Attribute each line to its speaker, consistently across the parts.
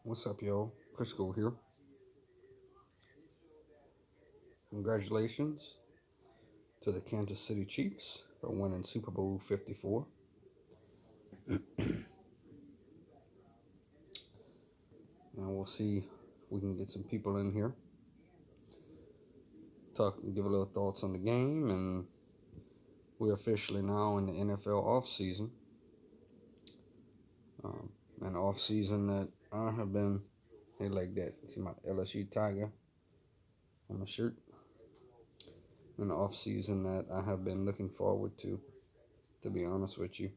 Speaker 1: What's up, y'all? Crisco here. Congratulations to the Kansas City Chiefs for winning Super Bowl 54. And we'll see if we can get some people in here. Give a little thoughts on the game, and we're officially now in the NFL offseason. An offseason that I have been, hey, like that. See my LSU Tiger on my shirt. An offseason that I have been looking forward to be honest with you.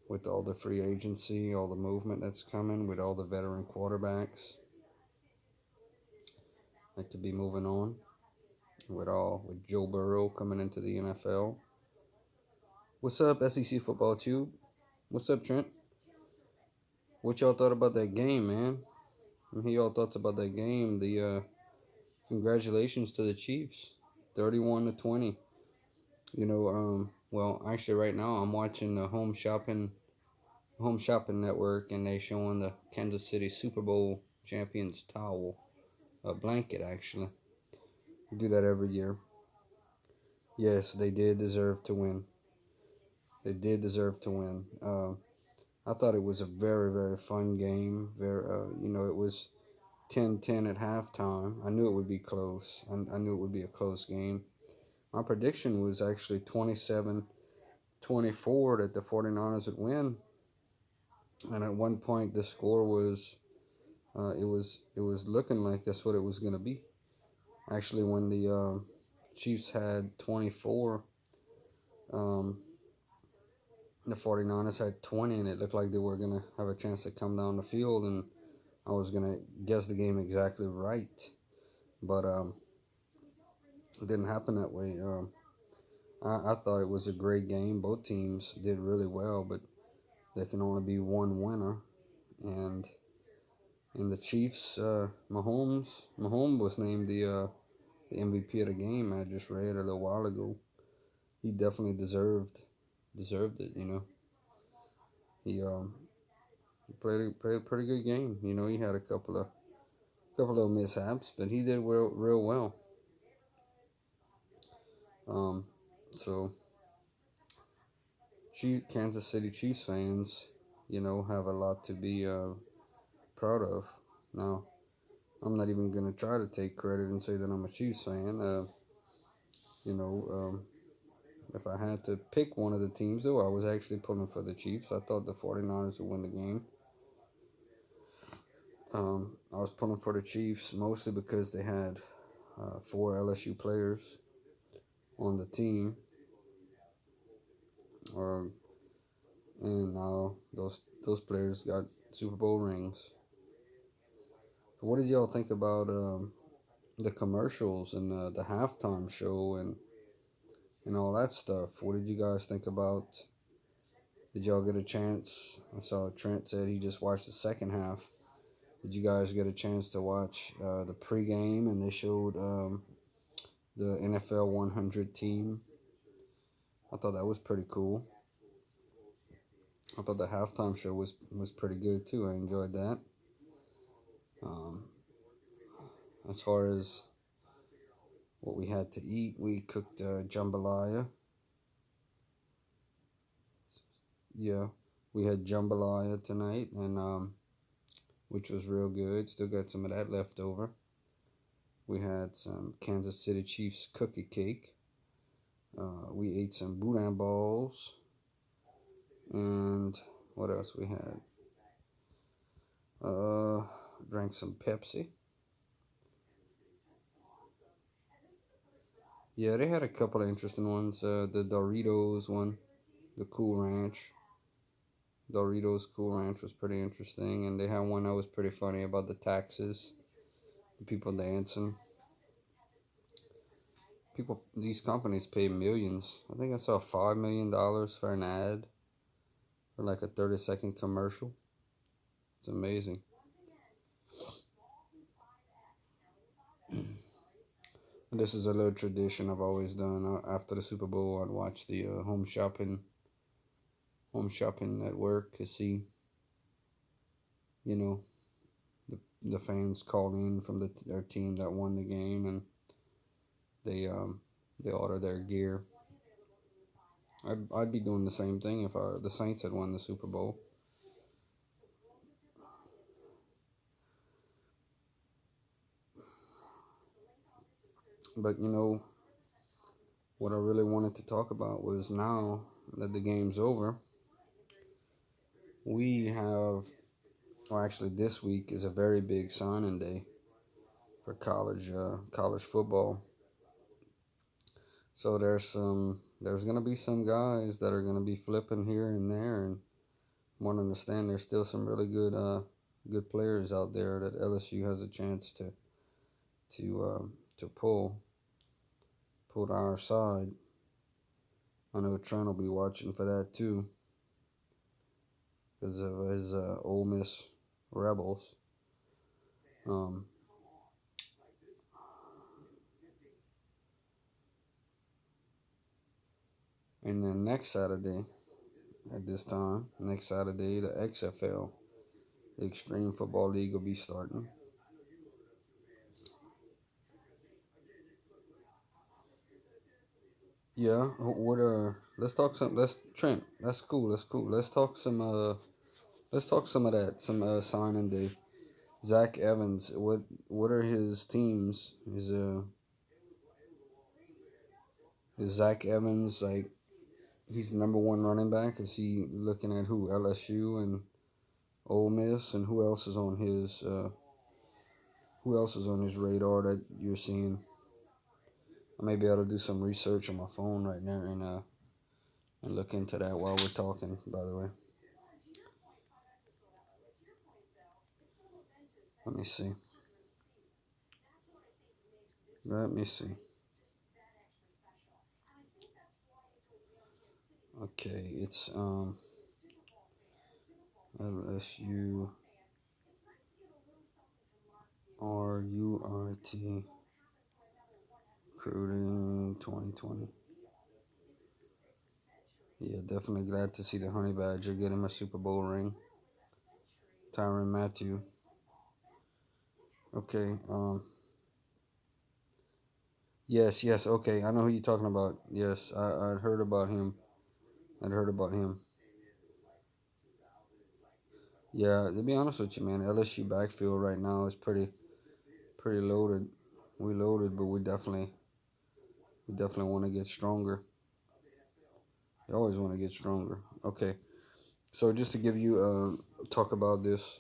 Speaker 1: With all the free agency, all the movement that's coming, with all the veteran quarterbacks, like to be moving on. With Joe Burrow coming into the NFL. What's up, SEC Football Tube? What's up, Trent? What y'all thought about that game, man? I hear y'all thoughts about that game. Congratulations to the Chiefs, 31-20. Well, actually, right now I'm watching the Home Shopping Network, and they showing the Kansas City Super Bowl champions towel, a blanket actually. We do that every year. Yes, they did deserve to win. They did deserve to win. I thought it was a very, very fun game. It was 10-10 at halftime. I knew it would be close. I knew it would be a close game. My prediction was actually 27-24 that the 49ers would win. And at one point, the score was, it was looking like that's what it was going to be. Actually, when the Chiefs had 24, the 49ers had 20, and it looked like they were going to have a chance to come down the field, and I was going to guess the game exactly right. But it didn't happen that way. I thought it was a great game. Both teams did really well, but there can only be one winner. And in the Chiefs, Mahomes was named the MVP of the game. I just read a little while ago. He definitely deserved it. He played a pretty good game. He had a couple of mishaps, but he did real well. So Kansas City Chiefs fans, have a lot to be proud of. Now, I'm not even gonna try to take credit and say that I'm a Chiefs fan. You know, um, if I had to pick one of the teams, though, I was actually pulling for the Chiefs. I thought the 49ers would win the game. I was pulling for the Chiefs mostly because they had 4 LSU players on the team. And now those players got Super Bowl rings. What did y'all think about the commercials and the halftime show and all that stuff? What did you guys think about? Did y'all get a chance? I saw Trent said he just watched the second half. Did you guys get a chance to watch the pregame, and they showed the NFL 100 team? I thought that was pretty cool. I thought the halftime show was pretty good too. I enjoyed that. As far as what we had to eat, we cooked jambalaya. Yeah, we had jambalaya tonight, and which was real good. Still got some of that left over. We had some Kansas City Chiefs cookie cake. We ate some boudin balls. And what else we had? Drank some Pepsi. Yeah, they had a couple of interesting ones. The Doritos one, the Cool Ranch. Doritos Cool Ranch was pretty interesting. And they had one that was pretty funny about the taxes, the people dancing. These companies pay millions. I think I saw $5 million for an ad for like a 30-second commercial. It's amazing. This is a little tradition I've always done. After the Super Bowl, I'd watch the Home Shopping Network to see, you know, the fans call in from their team that won the game, and they order their gear. I'd be doing the same thing if the Saints had won the Super Bowl. But what I really wanted to talk about was, now that the game's over, we have, well, actually, this week is a very big signing day for college football. So there's gonna be some guys that are gonna be flipping here and there, and want to understand there's still some really good players out there that LSU has a chance to pull to our side. I know Trent will be watching for that too, because of his Ole Miss Rebels. Um, and then next Saturday, at this time, next Saturday, the XFL, the Extreme Football League, will be starting. Yeah, let's talk some. Let's Trent. That's cool. That's cool. Let's talk some of that. Some signing day. Zach Evans. What are his teams? Is Zach Evans like he's the number one running back? Is he looking at who? LSU and Ole Miss, and who else is on his radar that you're seeing? I may be able to do some research on my phone right now and look into that while we're talking. By the way, let me see. Let me see. Okay, it's LSU RURT recruiting 2020. Yeah, definitely glad to see the Honey Badger get him a Super Bowl ring. Tyrann Mathieu. Okay. Yes, yes. Okay, I know who you're talking about. Yes, I heard about him. I'd heard about him. Yeah, to be honest with you, man, LSU backfield right now is pretty loaded. We loaded, but we definitely want to get stronger. You always want to get stronger. Okay, so just to give you talk about this,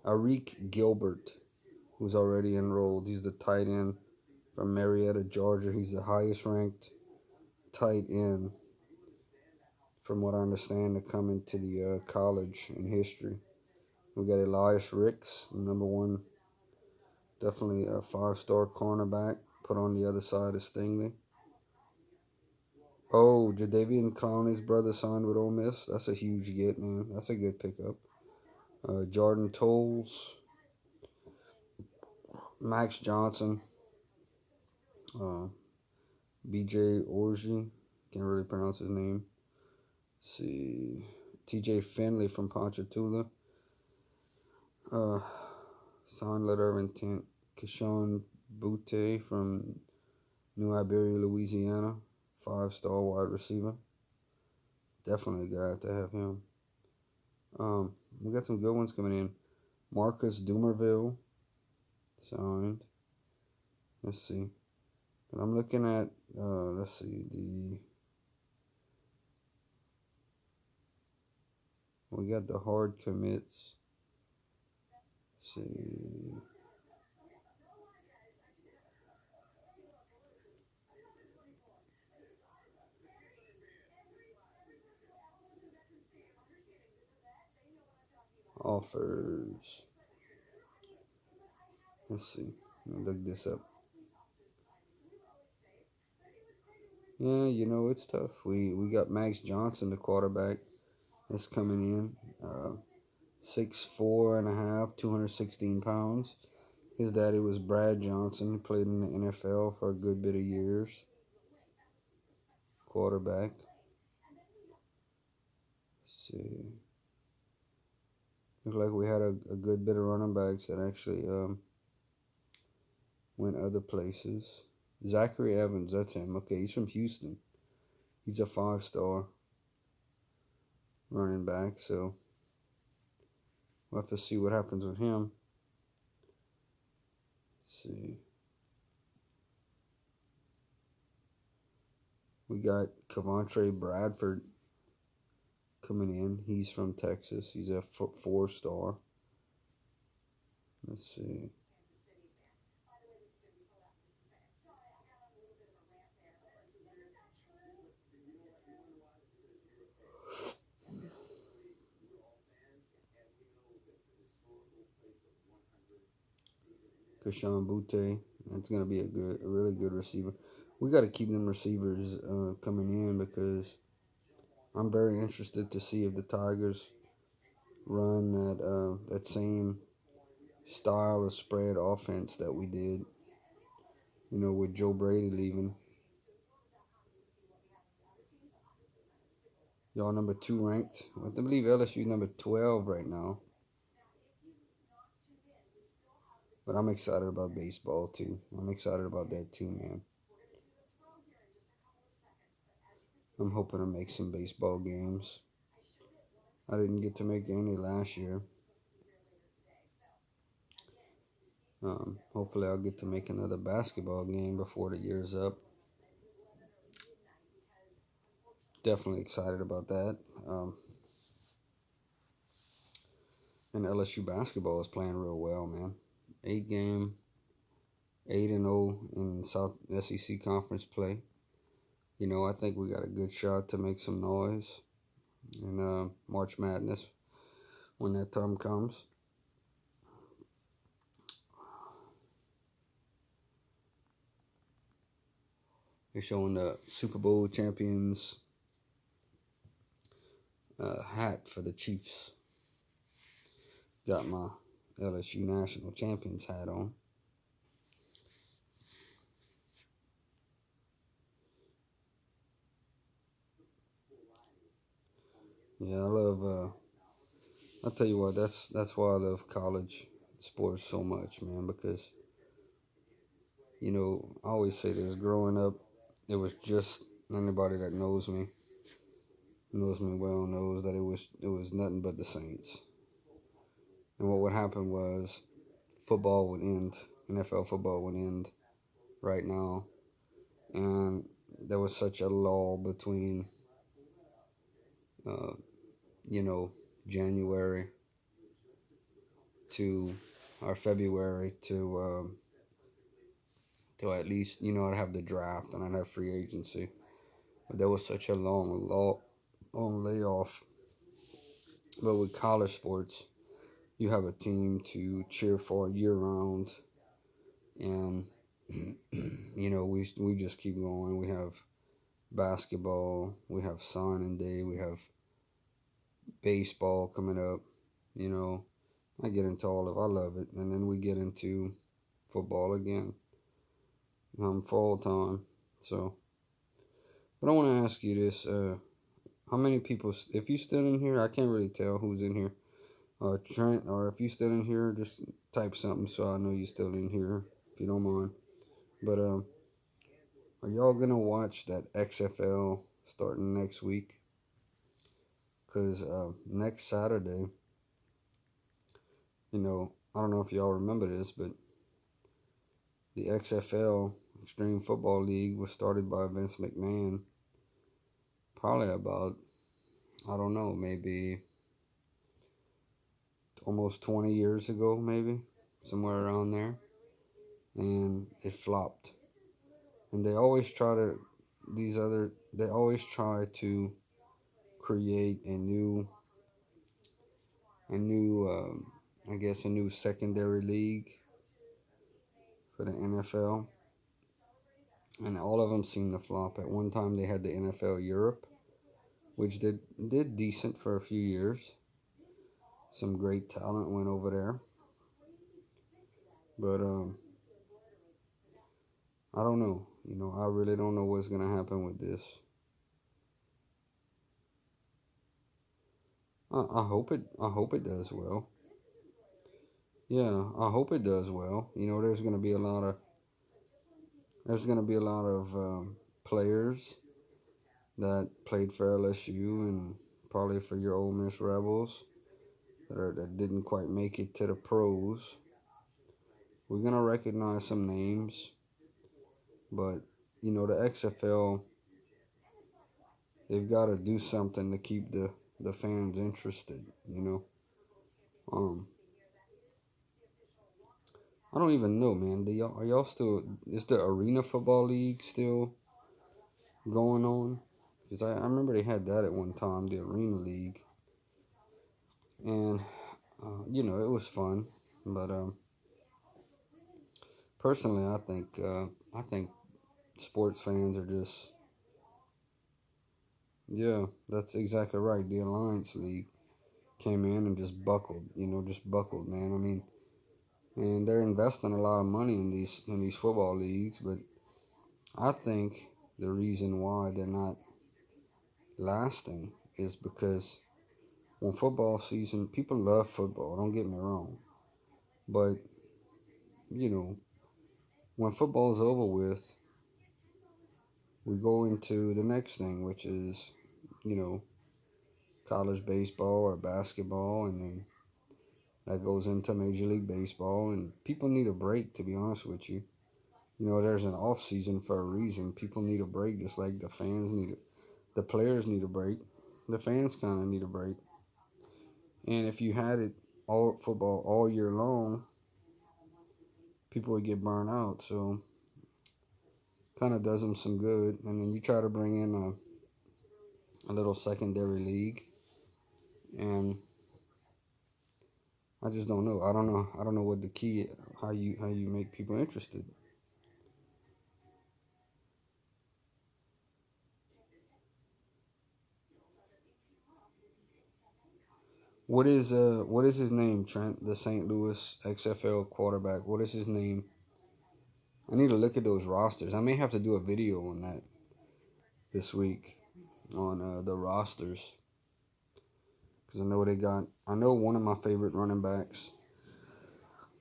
Speaker 1: Arik Gilbert, who's already enrolled. He's the tight end from Marietta, Georgia. He's the highest ranked tight end, from what I understand, to come into the college in history. We got Elias Ricks, number one, definitely a 5-star cornerback, put on the other side of Stingley. Oh, Jadeveon Clowney's brother signed with Ole Miss. That's a huge get, man. That's a good pickup. Jordan Tolles, Max Johnson, uh, B.J. Orji, can't really pronounce his name. Let's see, T.J. Finley from Ponchatoula. Signed letter of intent. Keyshawn Butte from New Iberia, Louisiana. 5-star wide receiver. Definitely glad to have him. We got some good ones coming in. Marcus Dumerville signed. Let's see. And I'm looking at let's see, we got the hard commits. Let's see. Offers. Let's see. Let me look this up. Yeah, it's tough. We got Max Johnson, the quarterback, that's coming in. 6'4" and a half, 216 pounds. His daddy was Brad Johnson. He played in the NFL for a good bit of years. Quarterback. Let's see. Looks like we had a good bit of running backs that actually went other places. Zachary Evans, that's him. Okay, he's from Houston. He's a 5-star running back, so we'll have to see what happens with him. Let's see. We got Cavontre Bradford coming in. He's from Texas. He's a 4-star. Let's see. Kashawn Butte. That's gonna be a really good receiver. We got to keep them receivers coming in because I'm very interested to see if the Tigers run that same style of spread offense that we did. With Joe Brady leaving. Y'all number 2 ranked. I believe LSU number 12 right now. But I'm excited about baseball too. I'm excited about that too, man. I'm hoping to make some baseball games. I didn't get to make any last year. Hopefully I'll get to make another basketball game before the year's up. Definitely excited about that. And LSU basketball is playing real well, man. 8-0 in South SEC conference play. I think we got a good shot to make some noise in March Madness when that time comes. They're showing the Super Bowl champions hat for the Chiefs. Got my LSU national champions hat on. Yeah, I love. I'll tell you what. That's why I love college sports so much, man. Because I always say this. Growing up, it was just anybody that knows me well knows that it was nothing but the Saints. And what would happen was football would end. NFL football would end right now, and there was such a lull between, uh, January to or February to at least I'd have the draft and I'd have free agency. But there was such a long layoff. But with college sports, you have a team to cheer for year round, and we just keep going. We have basketball, we have signing day, we have baseball coming up. I get into all of. I love it, and then we get into football again. Fall time. So, but I want to ask you this: how many people? If you still in here, I can't really tell who's in here. Trent, or if you still in here, just type something so I know you still in here, if you don't mind. But are y'all gonna watch that XFL starting next week? Cause next Saturday, I don't know if y'all remember this, but the XFL Extreme Football League was started by Vince McMahon probably about, I don't know, maybe almost 20 years ago, maybe somewhere around there, and it flopped. And they always try to create a new secondary league for the NFL, and all of them seem to flop. At one time they had the NFL Europe, which did decent for a few years. Some great talent went over there, but I don't know. I really don't know what's gonna happen with this. I hope it does well. Yeah, I hope it does well. You know, there's gonna be a lot of players that played for LSU and probably for your Ole Miss Rebels that didn't quite make it to the pros. We're gonna recognize some names, but you know the XFL, they've got to do something to keep the fans interested. You know, um, I don't even know, man. Are y'all still? Is the Arena Football League still going on? Because I remember they had that at one time, the Arena League, and you know it was fun. But personally, I think sports fans are just, yeah, that's exactly right. The Alliance League came in and just buckled, you know, just buckled, man. I mean, and they're investing a lot of money in these football leagues, but I think the reason why they're not lasting is because when football season, people love football, don't get me wrong, but you know, when football's over with, we go into the next thing, which is, you know, college baseball or basketball, and then that goes into Major League Baseball, and people need a break, to be honest with you. You know, there's an off season for a reason. People need a break, just like the fans need it. The players need a break. The fans kind of need a break. And if you had it all football all year long, people would get burned out. So, kind of does them some good. And then you try to bring in a little secondary league, and I just don't know. I don't know. I don't know what the key, how you make people interested. What is his name, Trent? The St. Louis XFL quarterback. What is his name? I need to look at those rosters. I may have to do a video on that this week on the rosters because I know they got. I know one of my favorite running backs,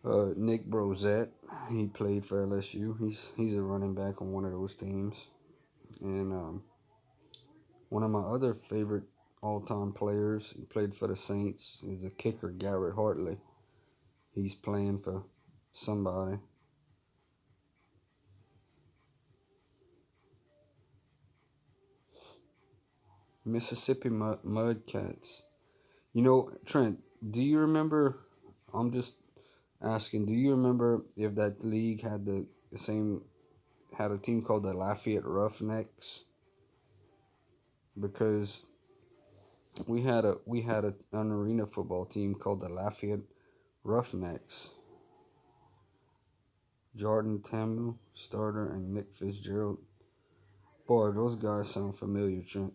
Speaker 1: Nick Brozette. He played for LSU. He's a running back on one of those teams, and one of my other favorite all-time players. He played for the Saints. Is a kicker, Garrett Hartley. He's playing for somebody. Mississippi Mudcats. You know, Trent, do you remember? I'm just asking, do you remember if that league had the same, had a team called the Lafayette Roughnecks? Because we had an arena football team called the Lafayette Roughnecks. Jordan Tamu, starter, and Nick Fitzgerald. Boy, those guys sound familiar, Trent.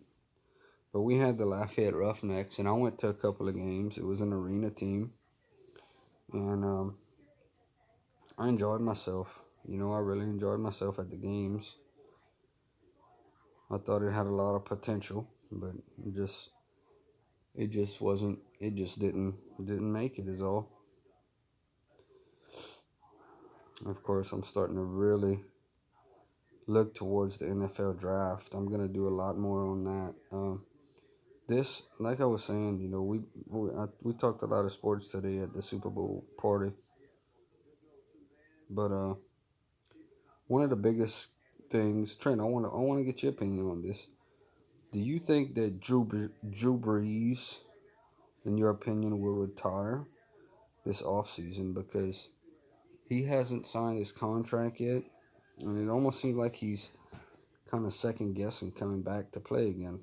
Speaker 1: But we had the Lafayette Roughnecks, and I went to a couple of games. It was an arena team, and I enjoyed myself. You know, I really enjoyed myself at the games. I thought it had a lot of potential, but it just wasn't. It just didn't make it. Is all. Of course, I'm starting to really look towards the NFL draft. I'm gonna do a lot more on that. This, like I was saying, you know, we talked a lot of sports today at the Super Bowl party, but one of the biggest things, Trent, I want to get your opinion on this. Do you think that Drew Brees, in your opinion, will retire this offseason because he hasn't signed his contract yet, and it almost seems like he's kind of second guessing coming back to play again.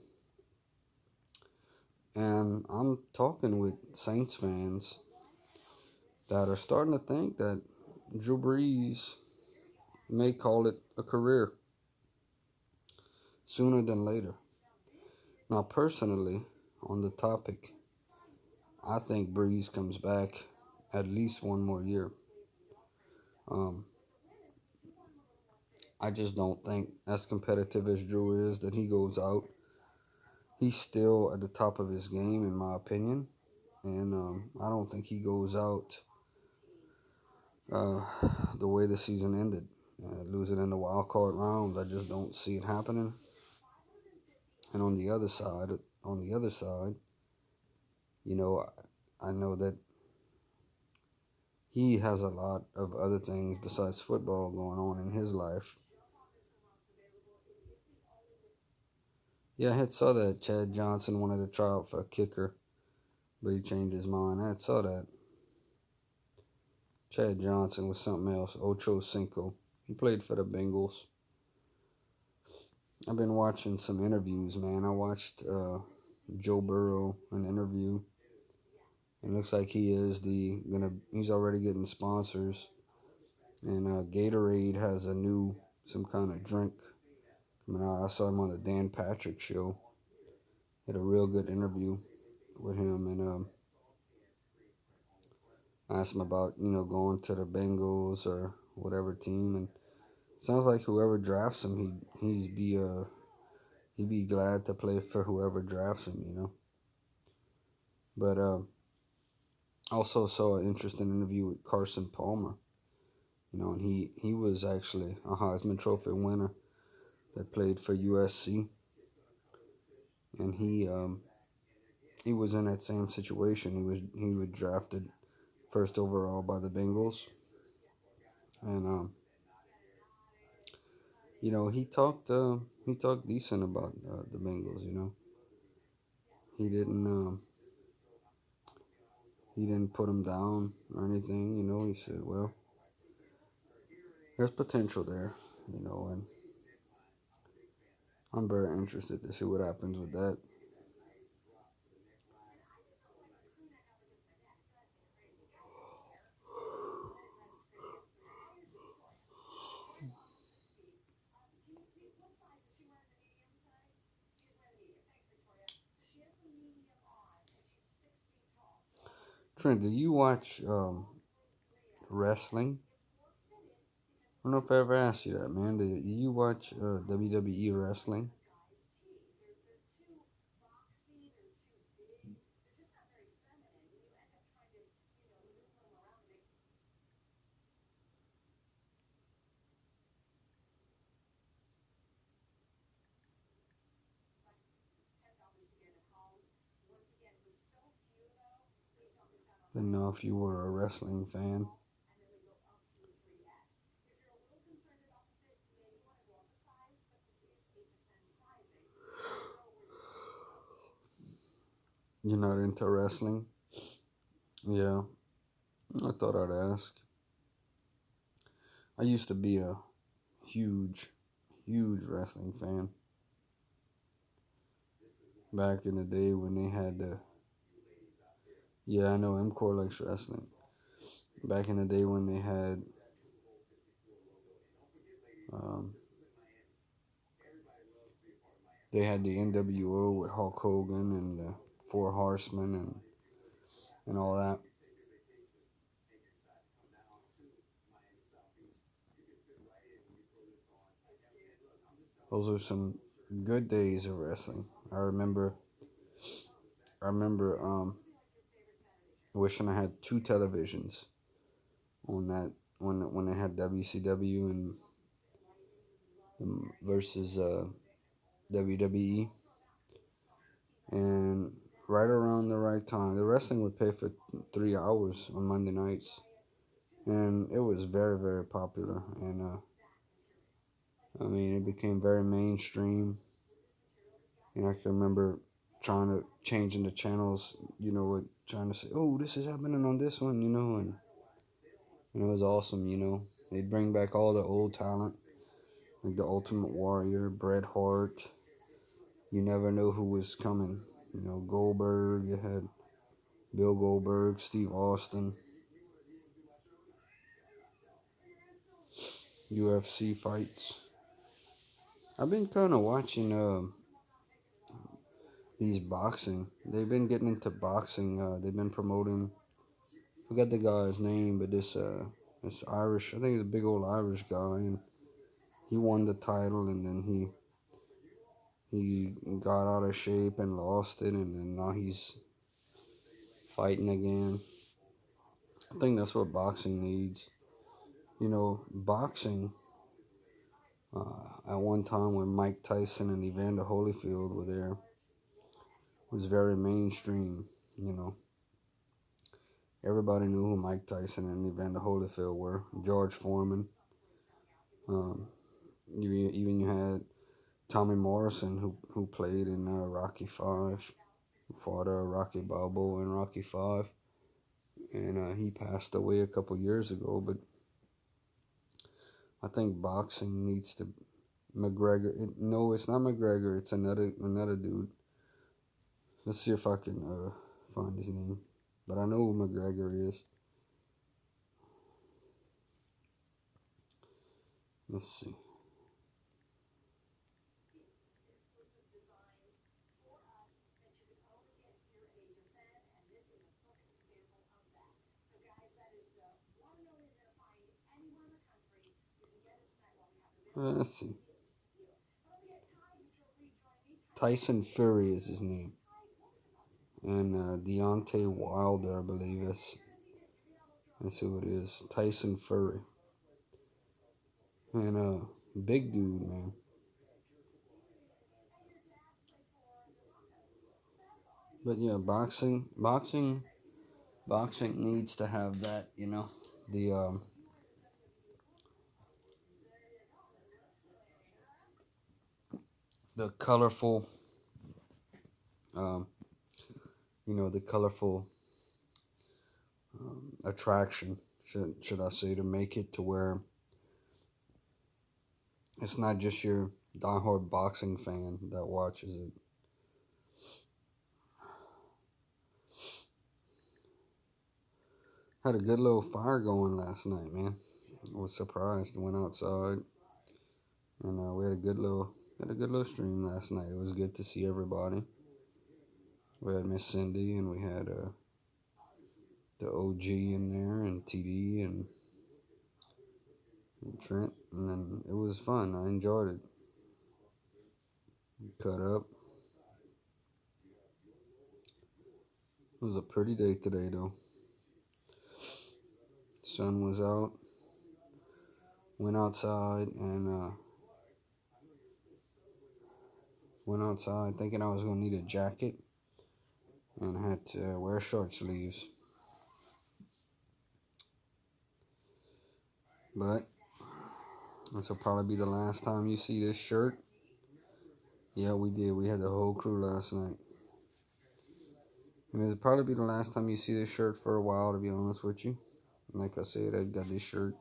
Speaker 1: And I'm talking with Saints fans that are starting to think that Drew Brees may call it a career sooner than later. Now, personally, on the topic, I think Brees comes back at least one more year. Um, I just don't think, as competitive as Drew is, that he goes out he's still at the top of his game, in my opinion. And I don't think he goes out uh, the way the season ended, losing in the wild card round. I just don't see it happening. And on the other side, you know, I know that he has a lot of other things besides football going on in his life. Yeah, I had saw that Chad Johnson wanted to try out for a kicker, but he changed his mind. I had saw that. Chad Johnson was something else. Ocho Cinco. He played for the Bengals. I've been watching some interviews, man. I watched Joe Burrow an interview. It looks like he's already getting sponsors. And Gatorade has some kind of drink coming out. I saw him on the Dan Patrick show. Had a real good interview with him, and I asked him about going to the Bengals or whatever team, and sounds like whoever drafts him, he'd be glad to play for whoever drafts him. But also saw an interesting interview with Carson Palmer, and he was actually a Heisman Trophy winner that played for USC, and he was in that same situation. He was drafted first overall by the Bengals, and he talked decent about the Bengals. He didn't he didn't put them down or anything. He said, well, there's potential there. And I'm very interested to see what happens with that. Trent, do you watch wrestling? I don't know if I ever asked you that, man. Do you watch WWE wrestling? Didn't know if you were a wrestling fan. You're not into wrestling? Yeah, I thought I'd ask. I used to be a huge, huge wrestling fan. Back in the day when they had the. Yeah, I know MCOR likes wrestling. Back in the day when um, they had the NWO with Hulk Hogan and the Four Horsemen and all that. Those are some good days of wrestling. I remember wishing I had two televisions on that when they had WCW and versus WWE, and right around the right time, the wrestling would pay for 3 hours on Monday nights, and it was very very popular. And I mean, it became very mainstream, and I can remember trying to changing the channels, trying to say, oh, this is happening on this one, and it was awesome. They'd bring back all the old talent, like the Ultimate Warrior, Bret Hart. You never know who was coming. Goldberg. You had Bill Goldberg, Steve Austin, UFC fights. I've been kind of watching these boxing. They've been getting into boxing. They've been promoting. Forget the guy's name, but this Irish. I think he's a big old Irish guy, and he won the title, and then he got out of shape and lost it, and then now he's fighting again. I think that's what boxing needs. You know, boxing, at one time when Mike Tyson and Evander Holyfield were there, was very mainstream. You know, everybody knew who Mike Tyson and Evander Holyfield were. George Foreman. Um, even you had Tommy Morrison, who played in Rocky Five, who fought Rocky Balboa in Rocky Five, and he passed away a couple years ago. But I think boxing needs to McGregor. No, it's not McGregor. It's another dude. Let's see if I can find his name. But I know who McGregor is. Let's see. Let's see. Tyson Fury is his name. And Deontay Wilder, I believe that's who it is. Tyson Fury. And big dude, man. But yeah, boxing needs to have that, you know, the colorful, um, the colorful attraction, should I say, to make it to where it's not just your diehard boxing fan that watches it. Had a good little fire going last night, man. I was surprised. Went outside, and we had a good little stream last night. It was good to see everybody. We had Miss Cindy, and we had the OG in there, and TD, and Trent, and then it was fun. I enjoyed it. Cut up. It was a pretty day today, though. Sun was out. Went outside and went outside thinking I was gonna need a jacket, and had to wear short sleeves. But this will probably be the last time you see this shirt. Yeah, we did. We had the whole crew last night. And it'll probably be the last time you see this shirt for a while, to be honest with you. Like I said, I got this shirt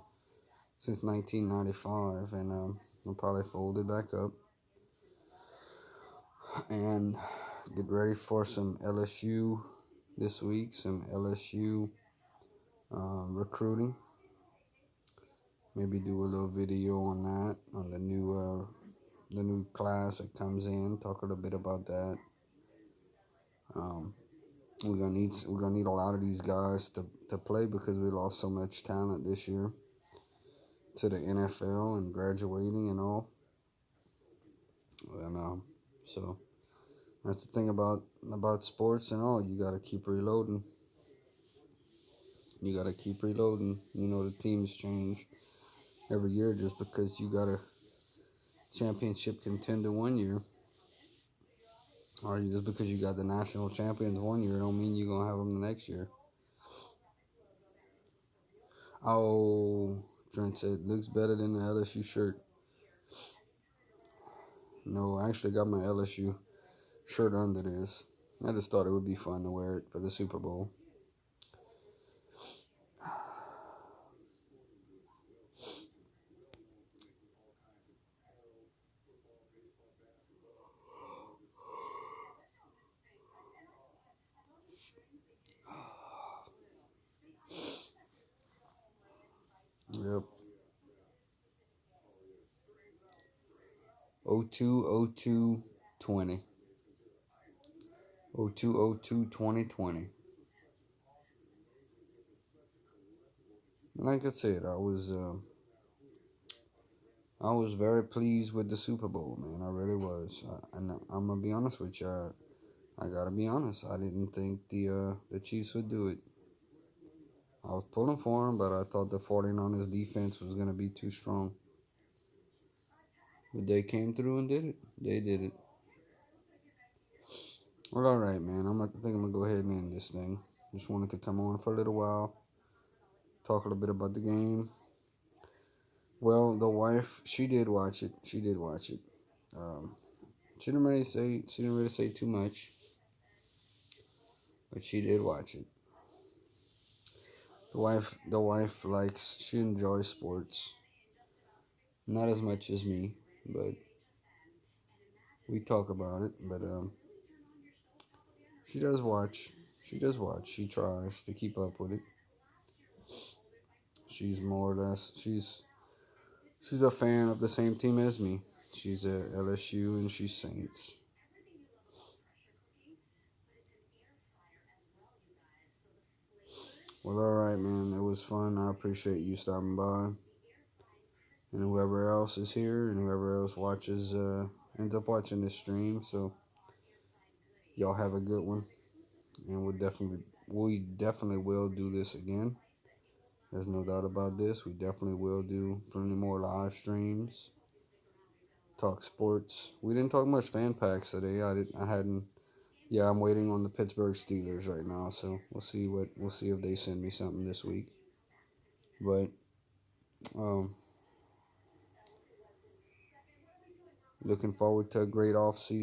Speaker 1: since 1995, and I'll probably fold it back up and get ready for some LSU this week, some LSU recruiting. Maybe do a little video on that, on the new class that comes in. Talk a little bit about that. We're gonna need a lot of these guys to play because we lost so much talent this year to the NFL and graduating and all. And so that's the thing about sports and all. You gotta keep reloading. You gotta keep reloading. You know, the teams change every year. Just because you got a championship contender one year, or just because you got the national champions one year, don't mean you're gonna have them the next year. Oh, Trent said, looks better than the LSU shirt. No, I actually got my LSU shirt under this. I just thought it would be fun to wear it for the Super Bowl. Yep. 02/02/20. 02/02/2020. Like I said, I was very pleased with the Super Bowl, man. I really was. And I'm gonna be honest with you. I gotta be honest. I didn't think the Chiefs would do it. I was pulling for them, but I thought the 49ers defense was gonna be too strong. But they came through and did it. They did it. Well, all right, man. I think I'm gonna go ahead and end this thing. Just wanted to come on for a little while, talk a little bit about the game. Well, the wife, she did watch it. She did watch it. Um, she didn't really say too much, but she did watch it. The wife likes, she enjoys sports, not as much as me, but we talk about it. But she does watch. She does watch. She tries to keep up with it. She's more or less. She's a fan of the same team as me. She's at LSU and she's Saints. Well, all right, man. It was fun. I appreciate you stopping by, and whoever else is here and whoever else watches ends up watching this stream. So y'all have a good one, and we definitely will do this again. There's no doubt about this. We definitely will do plenty more live streams. Talk sports. We didn't talk much fan packs today. I hadn't. Yeah, I'm waiting on the Pittsburgh Steelers right now, so we'll see if they send me something this week. But um, looking forward to a great off season.